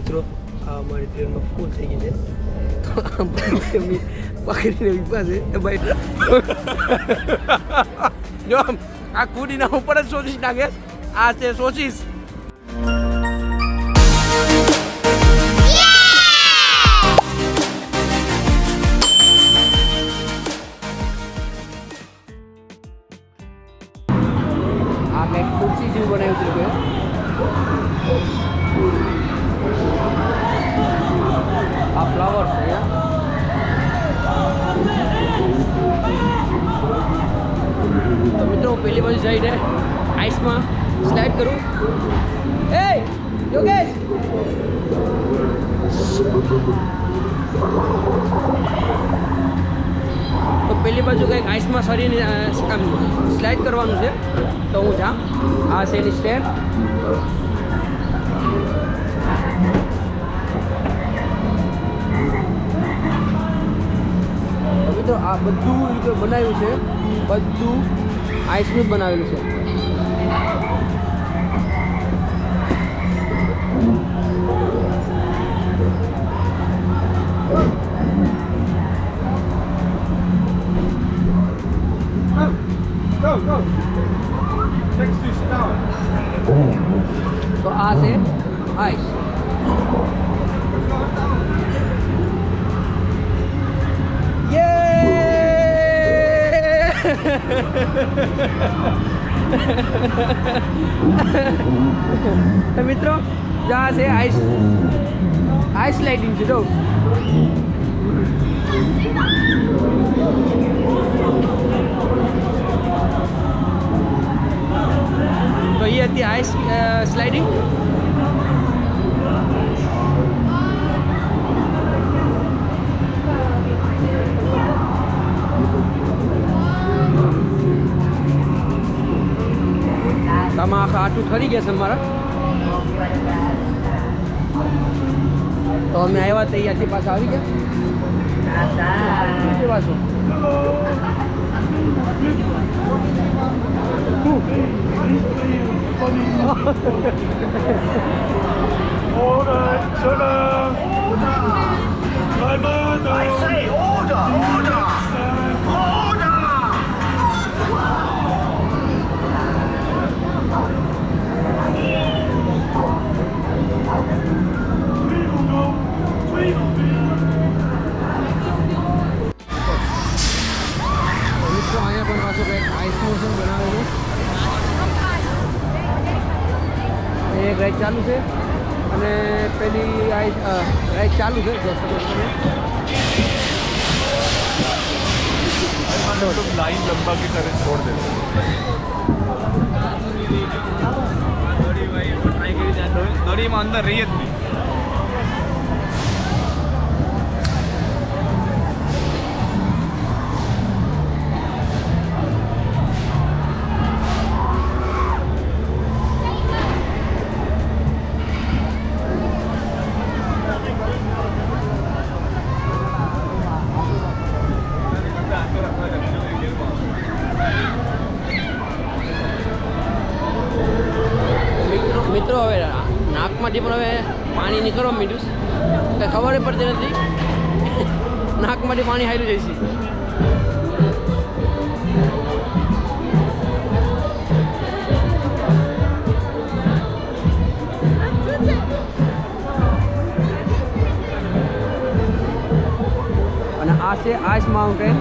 મિત્રો આ અમારી ટ્રેનમાં ફૂલ થઈ ગઈ છે તો પકડીને ઊભા છે ભાઈ જો આ કુડીના ઉપર જ સોસીસ નાખે આ છે સોસીસ આ કંઈક ખુરશી જેવું બનાવ્યું છે લોકોએ આ ફ્લાવર છે તો મિત્રો પહેલી બાજુ જઈને આઈસમાં સ્લાઇડ કરું એ યોગેશ તો પહેલી બાજુ કંઈક આઈસમાં શરીરને સ્લાઇડ કરવાનું છે તો હું જા આ છે એની સ્ટેપ મિત્રો આ બધું રીતે બનાવ્યું છે બધું આઈસનું જ બનાવેલું છે તો આ છે આઈસ તો મિત્રો જ્યાં છે આઈસ લાઇટિંગ છે જો તો એ હતી આઈસ સ્લાઇડિંગ આમાં આખા આટલું ઠરી ગયા છે અમારા તો અમે આવ્યા તૈયારથી પાછા આવી ગયા કેવા છો I say order, order, order! મિત્રો અહીંયા પણ પાછું કંઈક આઈસનું બનાવેલું એક રાઈડ ચાલુ છે અને પેલી રાઈડ ચાલુ છે तो लाइन लंबा की तरह छोड़ देते दौड़ी में अंदर रही नहीं મિત્રો હવે નાકમાંથી પણ હવે પાણી નીકળવા માંડ્યું કંઈ ખબર પડતી નથી નાકમાંથી પાણી હાલ્યું જાય છે અને આ છે આઈસ માઉન્ટેન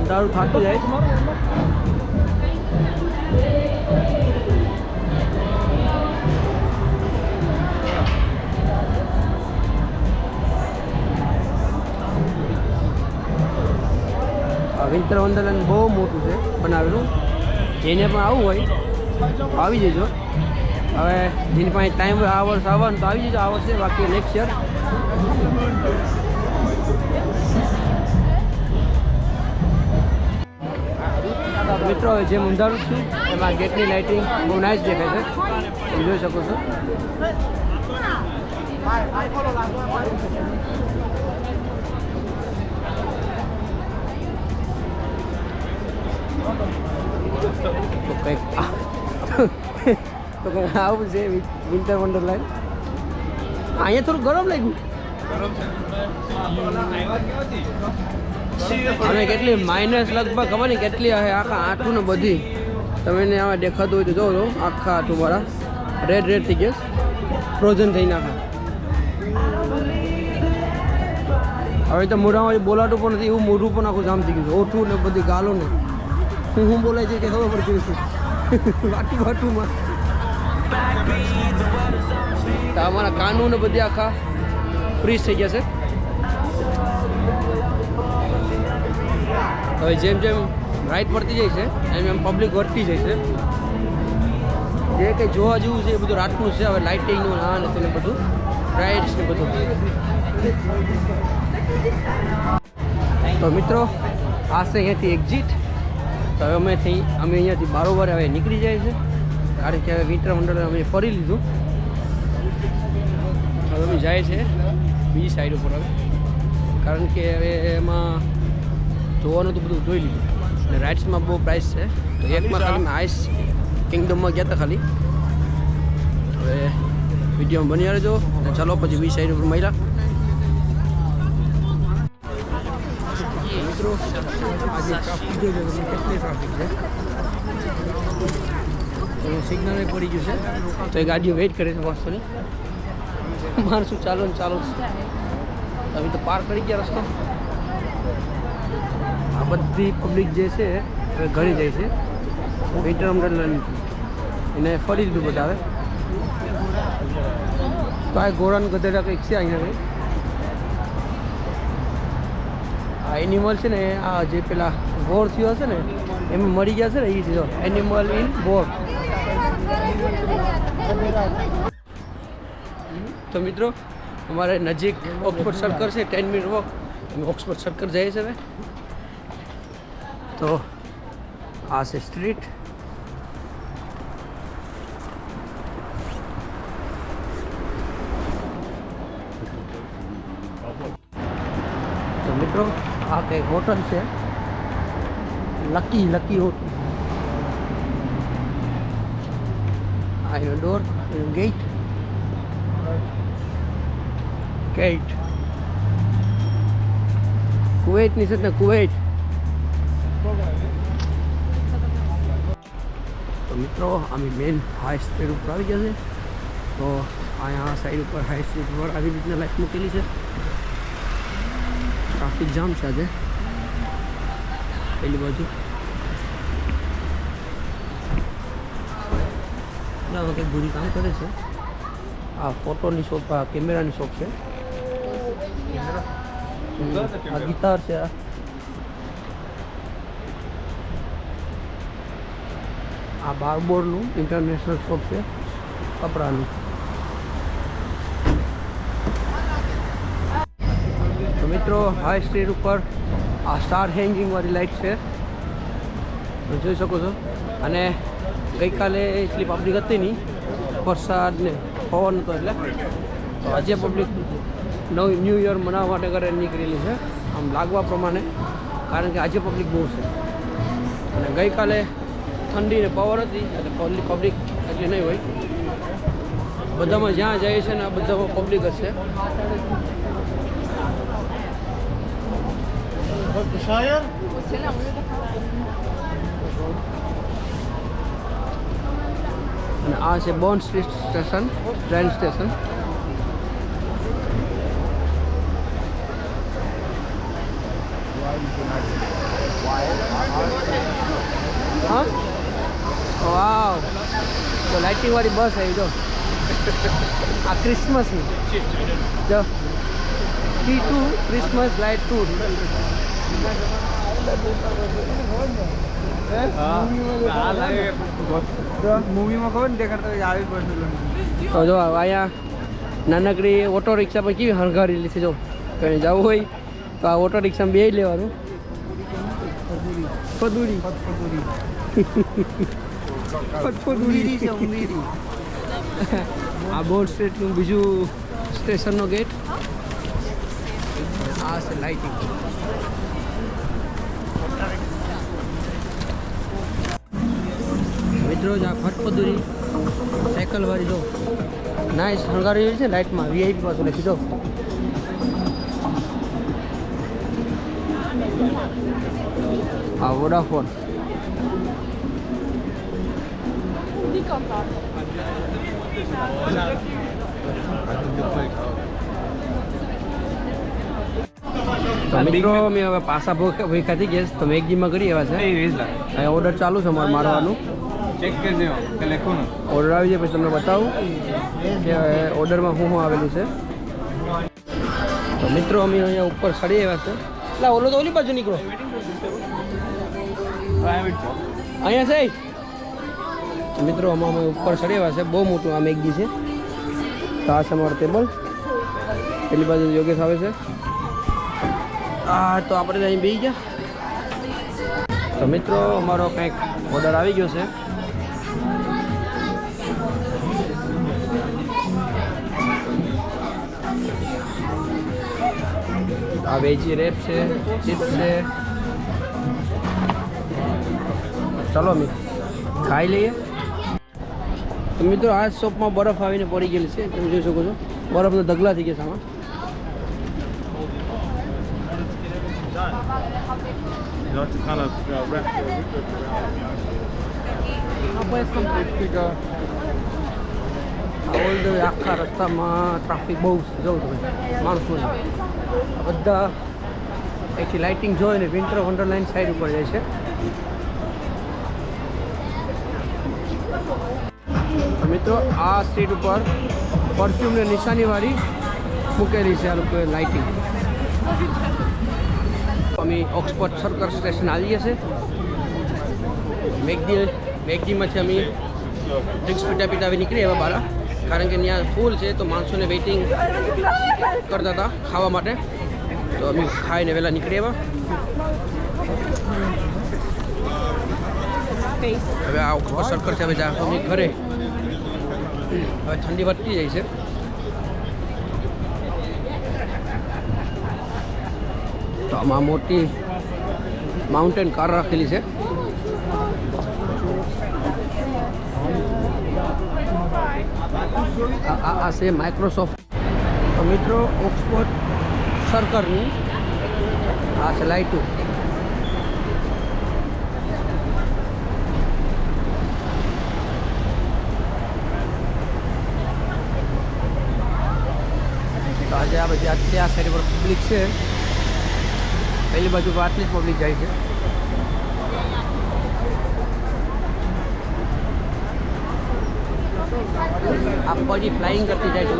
અંધારું થતું જાય વિન્ટર વંડરલેન્ડ બહુ મોટું છે બનાવેલું જેને પણ આવવું હોય આવી જજો હવે જેની પાસે ટાઈમ હોય આ વર્ષ આવવાનું તો આવી જજો આ વર્ષે બાકી નેક્સ્ટ યર મિત્રો હવે જેમ ઊંધારું છું એમાં ગેટની લાઇટિંગ બહુ નાઇસ દેખાય છે તમે જોઈ શકો છો. તો કંઈક આવું છે વિન્ટર વન્ડરલેન્ડ. અહીંયા થોડું ગરમ લાગ્યું. અને કેટલી માઇનસ લગભગ ખબર નહીં કેટલી હશે આખા આઠું ને બધી તમે એને આમાં દેખાતું હોય તો જોવો આખા આઠું મારા રેડ થઈ ગયા ફ્રોઝન થઈ નાખા. હવે તો મોઢામાં બોલાતું પણ નથી એવું મોઢું પણ આખું જામ થઈ ગયું ઓઠું ને બધી ગાલો ને હું બોલાય છે કે ખબર પડતી નથી વાટુમાં તો અમારા કાનૂન ને બધી આખા ફ્રીઝ થઈ ગયા છે. હવે જેમ જેમ રાઈડ પડતી જાય છે એમ પબ્લિક વધતી જાય છે. જે કંઈ જોવા જેવું છે એ બધું રાતનું છે. હવે લાઇટિંગનું આ ને તેને બધું રાઇડ્સ ને બધું. તો મિત્રો આ છે અહીંયાથી એક્ઝિટ. તો હવે અમે અહીંયાથી બારોબાર હવે નીકળી જાય છે કારણ કે હવે વિન્ટર વન્ડરલેન્ડ અમે ફરી લીધું. હવે અમે જાય છે બીજી સાઈડ ઉપર હવે કારણ કે હવે એમાં જોવાનું તો બધું જોઈ લીધું અને રાઇડ્સમાં બહુ પ્રાઇસ છે. તો એકમાં ખાલી મેં આઈસ કિંગડમમાં ગયા હતા ખાલી. હવે વિડીયોમાં બની રહેજો અને ચાલો પછી બીજી સાઈડ ઉપર મળ્યા. મિત્રો આજે ટ્રાફિક જોઈ લો તમે કેટલી ટ્રાફિક છે. સિગ્નલ પડી ગયું છે તો એ ગાડીઓ વેઇટ કરે છે વાસ્તવની. મારે શું ચાલો ને ચાલો હવે તો પાર કરી ગયા રસ્તો. આ બધી પબ્લિક જે છે હવે ઘરે જાય છે વિન્ટર વન્ડરલેન્ડ એને ફરી લીધું બધા. હવે તો આ ઘોડાનું ગધેડા કંઈક છે અહીંયા કંઈક આ એનિમલ છે ને આ જે પેલા વોર થયો હશે ને એમાં મરી ગયા છે ને એ જો એનિમલ ઇન વોર. તો મિત્રો અમારે નજીક ઓક્સફોર્ડ સર્કલ છે 10 મિનિટ વોક. અમે ઓક્સફોર્ડ સર્કલ જઈએ છે હવે. તો આ છે સ્ટ્રીટ. તો મિત્રો આ કંઈક હોટલ છે લકી હોટલ. આ એનો ડોર એનો ગેટ કુવૈતની છે ને કુવૈત. તો મિત્રો અમે મેન હાઈ સ્ટ્રીટ ઉપર આવી ગયા છે. તો અહીંયા સાઈડ ઉપર હાઈ સ્ટ્રીટ ઉપર આવી રીતના લાઈટ મૂકેલી છે. ટ્રાફિક જામ છે આજે પેલી બાજુ. ના કંઈક બુરી કામ કરે છે. આ ફોટોની શોપ આ કેમેરાની શોપ છે. આ ગિટાર છે. આ બારબોરનું ઇન્ટરનેશનલ શોપ છે કપડાનું. તો મિત્રો હાઈ સ્ટ્રીટ ઉપર આ સ્ટાર હેંગિંગ વાળી લાઇટ છે તમે જોઈ શકો છો. અને ગઈકાલે એટલી પબ્લિક હતી નહીં વરસાદ ને પવન હતો એટલે. તો આજે પબ્લિક ન્યૂ યર મનાવવા માટે ઘરે નીકળેલી છે આમ લાગવા પ્રમાણે કારણ કે આજે પબ્લિક બહુ છે. અને ગઈકાલે ઠંડી ને પવન હતી એટલે પબ્લિક એટલી નહીં હોય. બધામાં જ્યાં જાય છે ને આ બધામાં પબ્લિક હશે. અને આ છે bond street station train station. હા વાવ તો લાઇટિંગ વાળી બસ આવી જો આ ક્રિસમસની જો T2 ક્રિસમસ લાઇટ ટૂર. મૂવીમાં ખબર ને દેખાડતા આવી પડશે. તો જો અહીંયા નાનકડી ઓટો રિક્ષા પર કેવી હણગારેલી છે. જો કંઈ જવું હોય તો આ ઓટો રિક્ષામાં બેસી લેવાનું. ફતફદુરી ફતફદુરી છે ઉમેરી આ બોર્ડ સ્ટ્રીટનું બીજું સ્ટેશનનો ગેટ. આ છે લાઇટિંગ. મિત્રો જ આ ફતફદુરી સાયકલ વાળી જો નાઇસ શણગારી છે લાઇટમાં. વીઆઈપી પાછું લખી દો. આ વોડાફોન. તો મિત્રો મેં હવે પાછા ભૂખા થઈ ગયા તો મેગીમાં કરી એવા છે. અહીંયા ઓર્ડર ચાલુ છે અમારે મારવાનું. ચેક કરી દો કે લખવાનું ઓર્ડર આવી જાય પછી તમને બતાવું કે ઓર્ડરમાં શું આવેલું છે. તો મિત્રો અમે અહીંયા ઉપર ચડી આવ્યા છે. એટલે ઓલો તો ઓલી બાજુ નીકળો. અહીંયા છે તો મિત્રો અમે ઉપર ચડી આવ્યા છે. બહુ મોટું આ મેગી છે. તો આ છે અમારું ટેબલ. પેલી બાજુ યોગેશ આવે છે. હા તો આપણે અહીં બેસી ગયા. તો મિત્રો અમારો કંઈક ઓર્ડર આવી ગયો છે. આ વેજી રેપ છે, ચિપ્સ છે. ચાલો મિત્રો ખાઈ લઈએ. તો મિત્રો આ શોપમાં બરફ આવીને પડી ગયેલી છે. તમે જોઈ શકો છો બરફના ઢગલા થઈ ગયા છે આમાં. You like to kind of wrap it all આખા રસ્તામાં ટ્રાફિક બહુ જવું તમે માણસોને બધા અહીંથી લાઇટિંગ જોઈને વિન્ટર વન્ડરલાઇન સાઈડ ઉપર જાય છે. મિત્રો આ સ્ટ્રીટ ઉપર પરફ્યુમને નિશાનીવાળી મૂકેલી છે આ લોકોએ લાઇટિંગ. અમે ઓક્સફોર્ડ સર્કલ સ્ટેશન આવી ગયા છે. મેગડીમાંથી અમે ડ્રિંક્સ પીતા આવી નીકળી એવા બહાર, કારણ કે ત્યાં ફૂલ છે તો માણસોને વેઇટિંગ કરતા હતા ખાવા માટે. તો અમે ખાઈને વહેલા નીકળી એવા. હવે આ ઓક્સફોર્ડ સર્કલ છે. હવે અમે ઘરે હવે ઠંડી વધતી જાય છે. તો આમાં મોટી માઉન્ટેન કાર રાખેલી છે. આ છે માઇક્રોસોફ્ટ. તો મિત્રો ઓક્સફોર્ડ સર્કલની આ છે લાઇટો. તો આજે આ બધી આ સાઈડ પર પબ્લિક છે. પહેલી બાજુ આટલી જ પબ્લિક જાય છે. આ પછી ફ્લાઇંગ કરતી જાય છે.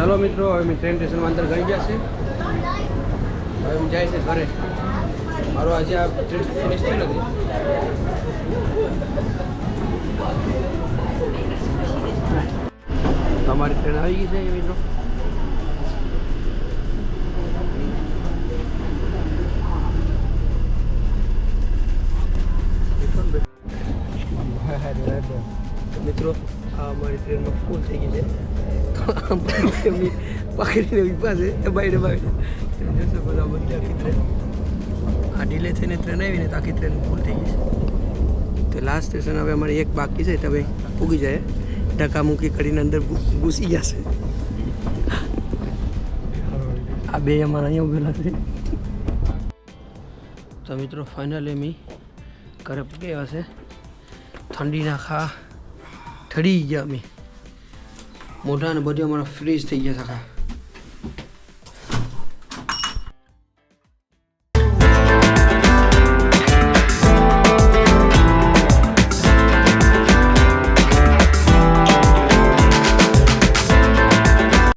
ચલો મિત્રો હવે અમે ટ્રેન સ્ટેશનમાં અંદર ગઈ ગયા છે. હવે હું જાય છે ઘરે. મારો આજે આ ટ્રેન ફિનિશ થઈ નથી. તમારી ટ્રેન આવી ગઈ છે મિત્રો. મિત્રો આ અમારી ટ્રેનમાં ફૂલ થઈ ગઈ છે. પકડીને ઉભા છે એ બાઈને જોશો બધા બધી આખી ટ્રેન. આ ડીલે થઈને ટ્રેન આવીને તો આખી ટ્રેન ફૂલ થઈ ગઈ છે. તો લાસ્ટ સ્ટેશન હવે અમારે એક બાકી છે. તો હવે પૂગી જાય. ધક્કા મૂકી કરીને અંદર ઘૂસી ગયા છે. આ બે અમારા અહીંયા ઉભેલા છે. તો મિત્રો ફાઇનલી અમે ઘરે પૂગી ગયા છે. ઠંડીના ખા ઠરી ગયા અમે. મોઢા ને બધું અમારા ફ્રીઝ થઈ ગયા છે આખા.